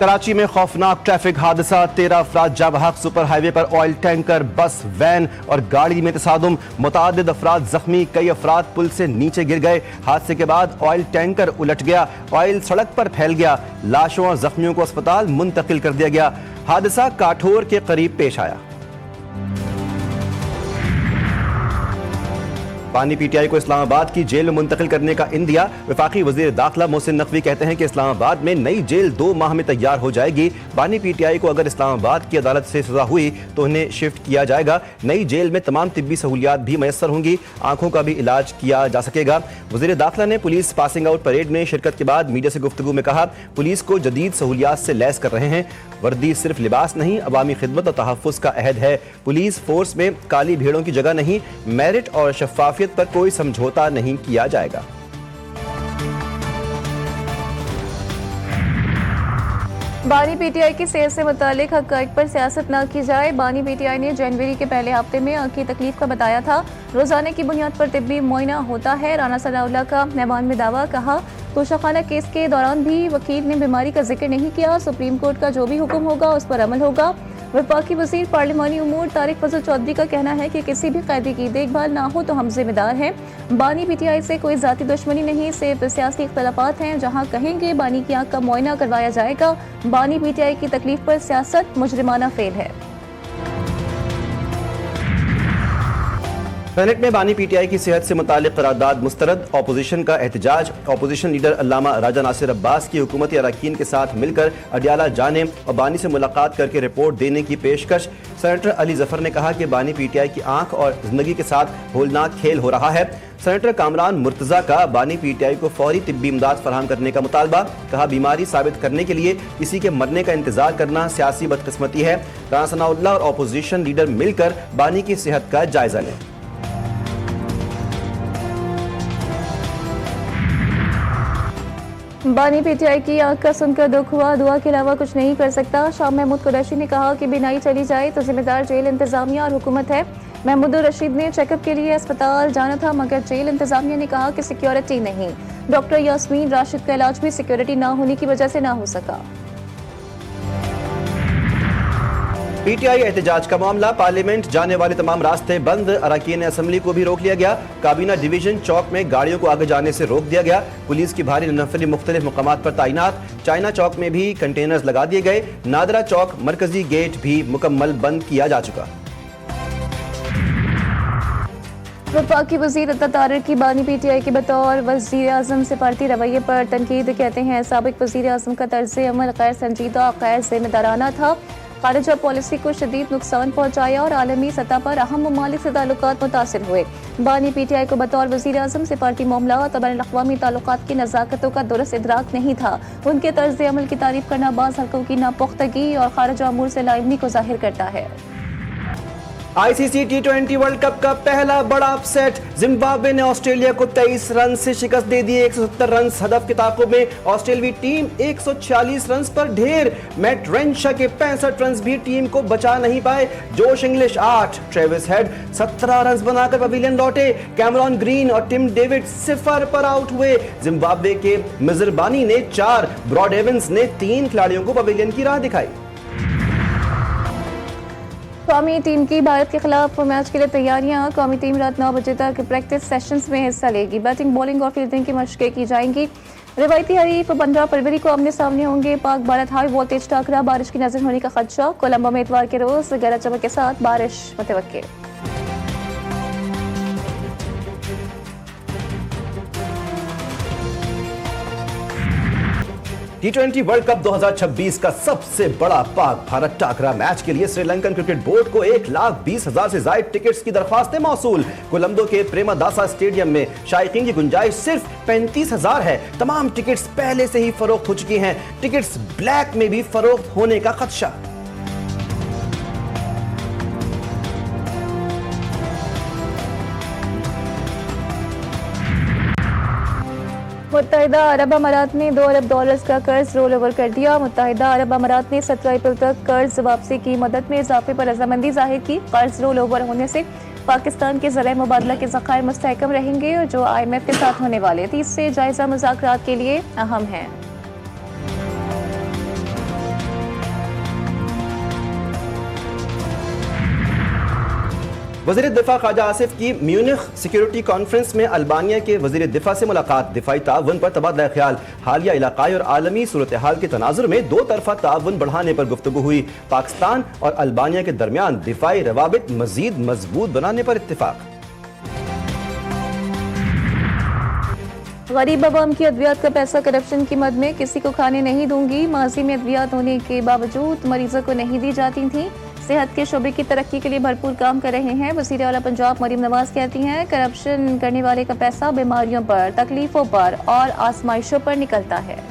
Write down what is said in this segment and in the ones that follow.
कराची में खौफनाक ट्रैफिक हादसा, 13 अफराद जाबहक, सुपर हाईवे पर ऑयल टैंकर, बस, वैन और गाड़ी में तसादुम, मुतादिद अफराद जख्मी, कई अफराद पुल से नीचे गिर गए। हादसे के बाद ऑयल टैंकर उलट गया, ऑयल सड़क पर फैल गया, लाशों और जख्मियों को अस्पताल मुंतकिल कर दिया गया। हादसा काठोर के करीब पेश आया। बानी पीटीआई को इस्लामाबाद की जेल में मुंतकिल करने का इंदिया। वफाकी वजीर दाखिला मोहसिन नकवी कहते हैं कि इस्लामाबाद में नई जेल 2 माह में तैयार हो जाएगी। बानी पीटीआई को अगर इस्लामाबाद की अदालत से सजा हुई तो उन्हें शिफ्ट किया जाएगा। नई जेल में तमाम तिब्बी सहूलियात भी मैसर होंगी, आंखों का भी इलाज किया जा सकेगा। वजीर दाखिला ने पुलिस पासिंग आउट परेड में शिरकत के बाद मीडिया से गुफ्तगू में कहा, पुलिस को जदीद सहूलियात से लैस कर रहे हैं। वर्दी सिर्फ लिबास नहीं, अवामी खिदमत और तहफ़्फ़ुज़ का अहद है। पुलिस फोर्स में काली भेड़ों की जगह नहीं, मेरिट और शफाफियत पर कोई समझौता नहीं किया जाएगा। बानी पीटीआई की सेहत से मुतालिक हक़ाइक़ पर सियासत न की जाए। बानी पीटीआई ने जनवरी के पहले हफ्ते में आँख की तकलीफ का बताया था। रोजाना की बुनियाद पर तिब्बी मुआयना होता है। राना सनाउल्लाह का मैवान में दावा, कहा तोशाखाना केस के दौरान भी वकील ने बीमारी का जिक्र नहीं किया। सुप्रीम कोर्ट का जो भी हुक्म होगा उस पर अमल होगा। वफाकी वजीर पार्लिमानी उमूर तारिक फजल चौधरी का कहना है कि किसी भी कैदी की देखभाल ना हो तो हम जिम्मेदार हैं। बानी पीटीआई से कोई जाती दुश्मनी नहीं, सिर्फ सियासी इख्तलाफात हैं। जहां कहेंगे बानी की आंख का मुआयना करवाया जाएगा। बानी पीटीआई की तकलीफ पर सियासत मुजरिमाना फेल है। सेनेट में बानी पीटीआई की सेहत से मुतालिक करारदाद मुस्तरद, ऑपोजिशन का एहतजाज। ऑपोजिशन लीडर अल्लामा राजा नासिर अब्बास की हुकूमती अरकान के साथ मिलकर अडियाला जाने और बानी से मुलाकात करके रिपोर्ट देने की पेशकश। सेनेटर अली जफर ने कहा कि बानी पीटीआई की आंख और जिंदगी के साथ होलनाक खेल हो रहा है। सेनेटर कामरान मुर्तजा का बानी पीटीआई को फौरी तिब्बी इमदाद फराहम करने का मुतालबा। कहा, बीमारी साबित करने के लिए किसी के मरने का इंतजार करना सियासी बदकिस्मती है। राना सनाउल्लाह और ऑपोजिशन लीडर मिलकर बानी की सेहत का जायजा लें। बानी पीटीआई की आंख का सुनकर दुख हुआ, दुआ के अलावा कुछ नहीं कर सकता। शाह महमूद कुरैशी ने कहा कि बीनाई चली जाए तो जिम्मेदार जेल इंतजामिया और हुकूमत है। महमूद रशीद ने चेकअप के लिए अस्पताल जाना था, मगर जेल इंतजामिया ने कहा कि सिक्योरिटी नहीं। डॉक्टर यास्मीन राशिद का इलाज भी सिक्योरिटी ना होने की वजह से ना हो सका। पीटीआई एहतजाज का मामला, पार्लियामेंट जाने वाले तमाम रास्ते बंद, अरकान असम्बली को भी रोक लिया गया। काबीना डिवीजन चौक में गाड़ियों को आगे जाने से रोक दिया गया। पुलिस की भारी नफरी मुख्तलिफ मुकामात पर तैनात। चाइना चौक में भी कंटेनर्स लगा दिए गए। नादरा चौक मरकजी गेट भी मुकम्मल बंद किया जा चुका। वफाकी वजीर अता तारिक की बानी पीटीआई के बतौर वजीर आजम सिफारती रवैये पर तनकीद। कहते हैं साबिक वजीर आजम का तर्ज अमल गैर संजीदा, गैर जिम्मेदाराना था। खारिजा पॉलिसी को शदीद नुकसान पहुंचाया और आलमी सतह पर अहम ममालिक से ताल्लुकात मुतासिर हुए। बानी पीटीआई को बतौर वजीर आजम सिफारती मामलात और बैनुल-अक़वामी ताल्लुकात की नज़ाकतों का दुरुस्त इदराक नहीं था। उनके तर्ज अमल की तारीफ करना बाज़ हल्कों की नापुख्तगी और खारिजा अमूर से लाइमनी को जाहिर करता है। आईसीसी टी20 वर्ल्ड कप का पहला बड़ा अपसेट, जिम्बाब्वे ने ऑस्ट्रेलिया को 23 रन से शिकस्त दे दी। 170 रन हदफ के ताक़ुब में ऑस्ट्रेलियाई टीम 146 रन पर ढेर। मैट रेंशा के 65 रन भी टीम को बचा नहीं पाए। जोश इंग्लिश 8, ट्रेविस हेड 17 रन बनाकर पवेलियन लौटे। कैमरॉन ग्रीन और टिम डेविड 0 पर आउट हुए। जिम्बाब्वे के मिजरबानी ने 4, ब्रॉड एवंस ने 3 खिलाड़ियों को पवेलियन की राह दिखाई। कौमी टीम की भारत के खिलाफ मैच के लिए तैयारियां। कौमी टीम रात 9 बजे तक प्रैक्टिस सेशंस में हिस्सा लेगी। बैटिंग, बॉलिंग और फील्डिंग की मशकें की जाएंगी। रिवायती हरीफ 15 फरवरी को आमने सामने होंगे। पाक भारत हाई वोल्टेज टाकरा, बारिश की नजर होने का खदशा। कोलंबो में इतवार के रोज गरज चमक के साथ बारिश मुतवक्के। टी20 वर्ल्ड कप 2026 का सबसे बड़ा पाक भारत टाकरा मैच के लिए श्रीलंकन क्रिकेट बोर्ड को 1,20,000 से ज्यादा टिकट्स की दरखास्तें मौसूल। कोलंबो के प्रेमादासा स्टेडियम में शायकीन की गुंजाइश सिर्फ 35,000 है। तमाम टिकट्स पहले से ही फरोख्त हो चुकी हैं। टिकट्स ब्लैक में भी फरोख्त होने का खदशा। मुत्तहिदा अरब अमारात ने $2 अरब का कर्ज रोल ओवर कर दिया। मुत्तहिदा अरब अमारात ने 17 अप्रैल तक कर्ज वापसी की मदद में इजाफे पर रजामंदी जाहिर की। कर्ज रोल ओवर होने से पाकिस्तान के ज़राए मुबादला के ज़खायर मुस्तहकम रहेंगे और जो IMF के साथ होने वाले तीसरे जायजा मुज़ाकरात के लिए अहम हैं। वज़ीर दिफा ख्वाजा आसिफ की म्यूनिख सिक्योरिटी कॉन्फ्रेंस में अल्बानिया के वज़ीर दिफा से मुलाकात, दिफाई ताउन पर तबादला ख्याल, हालिया इलाकाई और आलमी सूरत हाल के तनाजुर में दो तरफा ताउन बढ़ाने पर गुफ्तगू हुई। पाकिस्तान और अल्बानिया के दरमियान दिफाई रवाबित मजीद मजबूत बनाने पर इत्तिफाक। गरीब अवाम की अद्वियात का पैसा करप्शन की मद में किसी को खाने नहीं दूंगी। माजी में अद्वियात होने के बावजूद मरीजों को नहीं दी जाती थी। सेहत के शोबे की तरक्की के लिए भरपूर काम कर रहे हैं। वज़ीर आला पंजाब मरीम नवाज कहती हैं, करप्शन करने वाले का पैसा बीमारियों पर, तकलीफों पर और आजमाइशों पर निकलता है।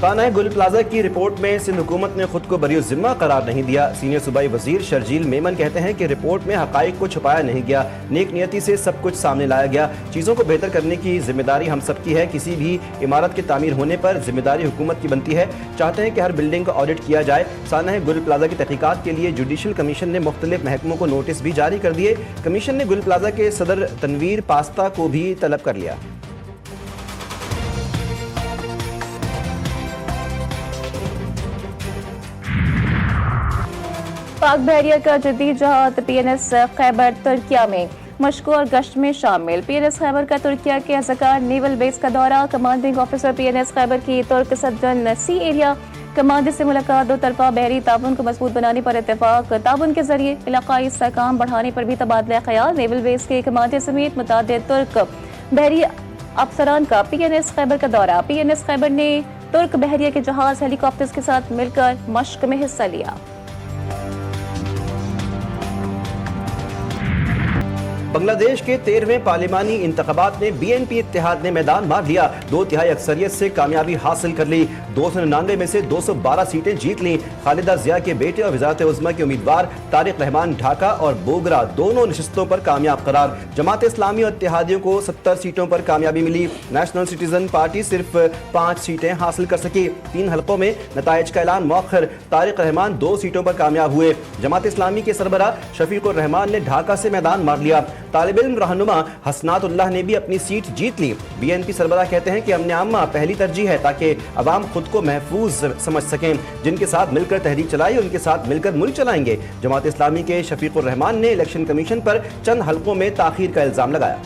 थाना गुल प्लाजा की रिपोर्ट में सिंध हुकूमत ने खुद को बरी जिम्मा करार नहीं दिया। सीनियर सूबाई वजीर शर्जील मेमन कहते हैं कि रिपोर्ट में हकाइक को छुपाया नहीं गया, नेक नियति से सब कुछ सामने लाया गया। चीज़ों को बेहतर करने की जिम्मेदारी हम सब की है। किसी भी इमारत की तामीर होने पर जिम्मेदारी हुकूमत की बनती है। चाहते हैं कि हर बिल्डिंग का ऑडिट किया जाए। साना गुल प्लाजा की तहकीकात के लिए जुडिशल कमीशन ने मुख्तलिफ महकमों को नोटिस भी जारी कर दिए। कमीशन ने गुल प्लाजा के सदर तनवीर पास्ता को भी तलब कर लिया। पाक बहरिया का जदीद जहाज PNS खैबर तुर्किया में मशक और गश्त में शामिल। PNS खैबर का तुर्किया के अजकार नेवल बेस का दौरा। कमांडिंग ऑफिसर PNS खैबर की तुर्क सदन सी एरिया कमांडर से मुलाकात। दो तरफा बहरी ताउन को मजबूत बनाने पर इत्तेफाक। ताउन के जरिए इलाकाई सहकाम बढ़ाने पर भी तबादला ख्याल। नेवल बेस के कमांडर समेत मुतादिद तुर्क बहरी अफसरान का PNS खैबर का दौरा। PNS खैबर ने तुर्क बहरिया के जहाज हेलीकॉप्टर्स के साथ मिलकर मशक में हिस्सा लिया। बांग्लादेश के 13वें पार्लिमानी इंतखाबात में BNP इत्तेहाद ने मैदान मार लिया। 2/3 अक्सरियत से कामयाबी हासिल कर ली। 299 में से 212 सीटें जीत ली। खालिदा जिया के बेटे और वज़ारत उज़्मा के उम्मीदवार तारिक रहमान ढाका और बोगरा दोनों नशिस्तों पर कामयाब करार। जमात इस्लामी और इत्तेहादियों को 70 सीटों पर कामयाबी मिली। नेशनल सिटीजन पार्टी सिर्फ 5 सीटें हासिल कर सकी। 3 हलकों में नताइज का ऐलान मौखर। तारिक रहमान 2 सीटों पर कामयाब हुए। जमात इस्लामी के सरबराह शफीकुर रहमान ने ढाका से मैदान मार लिया। तालिब इल्म रहनुमा हसनातुल्लाह ने भी अपनी सीट जीत ली। BNP सरबराह कहते हैं कि अमन आम्मा पहली तरजीह है ताकि अवाम खुद को महफूज समझ सकें। जिनके साथ मिलकर तहरीक चलाई उनके साथ मिलकर मुल्क चलाएंगे। जमात इस्लामी के शफीकुर रहमान ने इलेक्शन कमीशन पर चंद हलकों में ताखीर का इल्जाम लगाया।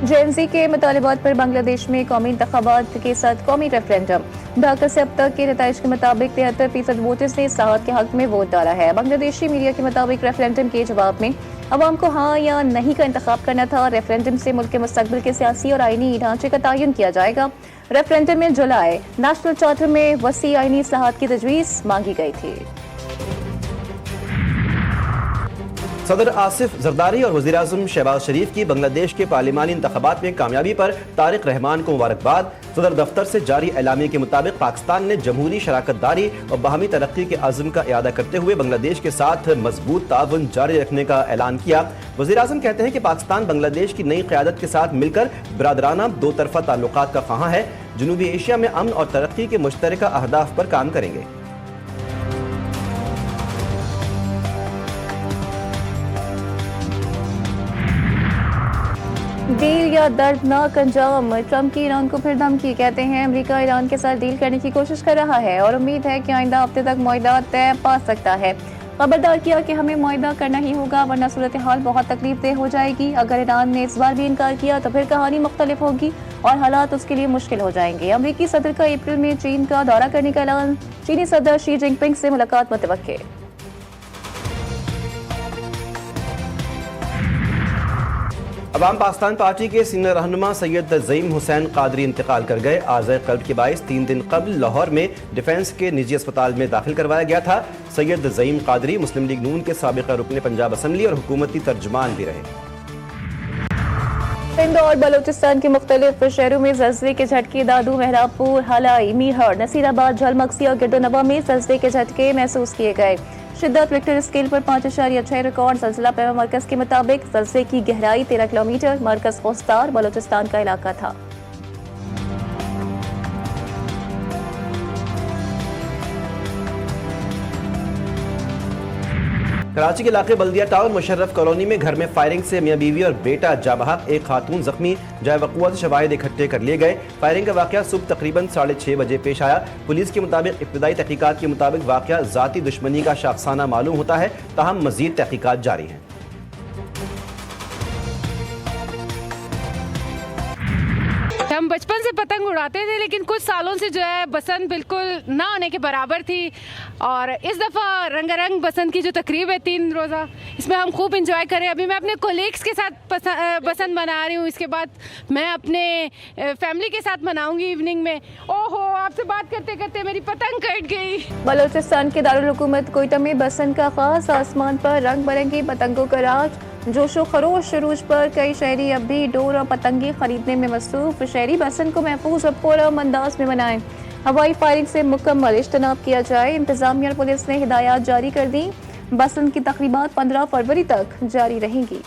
JNC के मुतालिबात पर बांग्लादेश में कौमी इंतखाबात के साथ कौमी रेफरेंडम। ढाका से अब तक के नताइज के मुताबिक 73% वोटर्स ने इस्लाहात के हक में वोट डाला है। बांग्लादेशी मीडिया के मुताबिक रेफरेंडम के जवाब में अवाम को हाँ या नहीं का इंतखाब करना था। रेफरेंडम से मुल्क के मुस्तकबिल के सियासी और आईनी ढांचे का तयन किया जाएगा। रेफरेंडम में जुलाई नेशनल चार्टर में वसी आईनी इस्लाहात की तजवीज़ मांगी गई थी। सदर आसिफ जरदारी और वज़ीर आज़म शहबाज शरीफ की बांग्लादेश के पार्लिमानी इंतखाबात में कामयाबी पर तारिक रहमान को मुबारकबाद। सदर दफ्तर से जारी एलामिया के मुताबिक पाकिस्तान ने जमहूरी शराकतदारी और बाहमी तरक्की के अज़्म का इयादा करते हुए बांग्लादेश के साथ मजबूत ताउन जारी रखने का ऐलान किया। वज़ीर आज़म कहते हैं कि पाकिस्तान बांग्लादेश की नई क़यादत के साथ मिलकर बरादराना दो तरफ़ा ताल्लुकात का ख़्वाहां है। जनूबी एशिया में अमन और तरक्की के मुश्तरका अहदाफ पर काम करेंगे। डील या दर्दनाक अंजाम। ट्रंप की ईरान को फिर धमकी। कहते हैं अमेरिका ईरान के साथ डील करने की कोशिश कर रहा है और उम्मीद है कि आइंदा हफ्ते तक मुआहदा तय पा सकता है। खबरदार किया कि हमें मुआहदा करना ही होगा वरना सूरत हाल बहुत तकलीफदेह हो जाएगी। अगर ईरान ने इस बार भी इनकार किया तो फिर कहानी मुख्तलिफ होगी और हालात उसके लिए मुश्किल हो जाएंगे। अमेरिकी सदर का अप्रैल में चीन का दौरा करने का ऐलान। चीनी सदर शी जिनपिंग से मुलाकात मुतवक्के। अवाम पाकिस्तान पार्टी के सीनियर रहनुमा सैयद ज़ईम हुसैन कादरी इंतकाल कर गए। आज़ाए क़ल्ब के बाइस 3 दिन कबल लाहौर में डिफेंस के निजी अस्पताल में दाखिल करवाया गया था। सैयद ज़ईम कादरी मुस्लिम लीग नून के साबिक़ा रुकन पंजाब असम्बली और हुकूमती तर्जुमान भी रहे। सिंध और बलोचिस्तान के मुख्तलिफ शहरों में ज़लज़ले के झटके। दादू, मेहराबपुर, हलाई, मीहर, नसीराबाद, झलमक्सी और गिरदोनवा में ज़लज़ले के झटके महसूस किए गए। शिद्दत रिक्टर स्केल पर 5.6 रिकॉर्ड। ज़लज़ला पैमा मरकज के मुताबिक ज़लज़ले की गहराई 13 किलोमीटर। मरकज खोस्तार बलोचिस्तान का इलाका था। कराची के इलाके बल्दिया टाउन मुशर्रफ कॉलोनी में घर में फायरिंग से मियां बीवी और बेटा जाबहक, एक खातून जख्मी। जाए वक़ुआ से शवाहिद इकट्ठे कर लिए गए। फायरिंग का वाक़या सुबह तकरीबन 6:30 बजे पेश आया। पुलिस के मुताबिक इब्तदाई तहकीकात के मुताबिक वाक़या ज़ाती दुश्मनी का शाखसाना मालूम होता है, ताहम मज़ीद तहकीकात जारी हैं। हम बचपन से पतंग उड़ाते थे, लेकिन कुछ सालों से जो है बसंत बिल्कुल ना होने के बराबर थी। और इस दफ़ा रंगारंग बसंत की जो तकरीब है 3 रोज़ा, इसमें हम खूब इंजॉय करें। अभी मैं अपने कोलीग्स के साथ बसंत मना रही हूँ, इसके बाद मैं अपने फैमिली के साथ मनाऊंगी इवनिंग में। ओहो, आपसे बात करते करते मेरी पतंग कट गई। बलोचिस्तान के दारुल हुकूमत कोयटा में बसंत का खास, आसमान पर रंग बिरंगी पतंगों का राज। जोशो खरोश शुरूज पर कई शहरी अब भी डोर और पतंगे खरीदने में मसरूफ। शहरी बसंत को महफूज और पुरअमन अंदाज में मनाएं। हवाई फायरिंग से मुकम्मल इज्तनाब किया जाए। इंतजामिया और पुलिस ने हिदायत जारी कर दी। बसंत की तकरीबात 15 फरवरी तक जारी रहेंगी।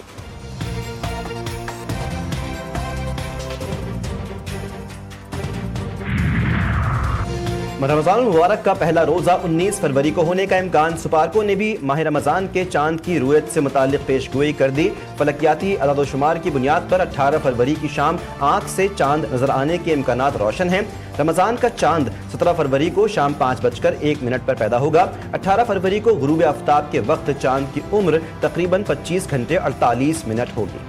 रमज़ान मुबारक का पहला रोज़ा 19 फरवरी को होने का इम्कान। सुपारकों ने भी माह रमज़ान के चांद की रुयत से मुताल्लिक पेशगोई कर दी। फलकियाती अदाद-ओ-शुमार की बुनियाद पर 18 फरवरी की शाम आँख से चांद नजर आने के इम्कानात रोशन हैं। रमज़ान का चांद 17 फरवरी को शाम 5:01 पर पैदा होगा। 18 फरवरी को गुरूब आफ्ताब के वक्त चांद की उम्र तकरीबन 25 घंटे 48 मिनट होगी।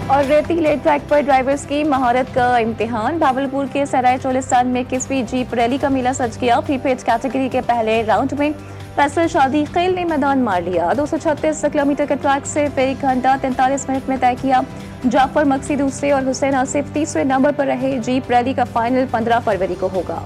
और रेतीले ट्रैक पर ड्राइवर्स की महारत का इम्तिहान। भावलपुर के सराय चोलिस्तान में 21वीं जीप रैली का मेला सज गया। प्रीपेड कैटेगरी के पहले राउंड में फैसल शादी खेल ने मैदान मार लिया। 236 किलोमीटर के ट्रैक सिर्फ 1 घंटा 43 मिनट में तय किया। जाफर मक्सी दूसरे और हुसैन आसिफ तीसरे नंबर पर रहे। जीप रैली का फाइनल 15 फरवरी को होगा।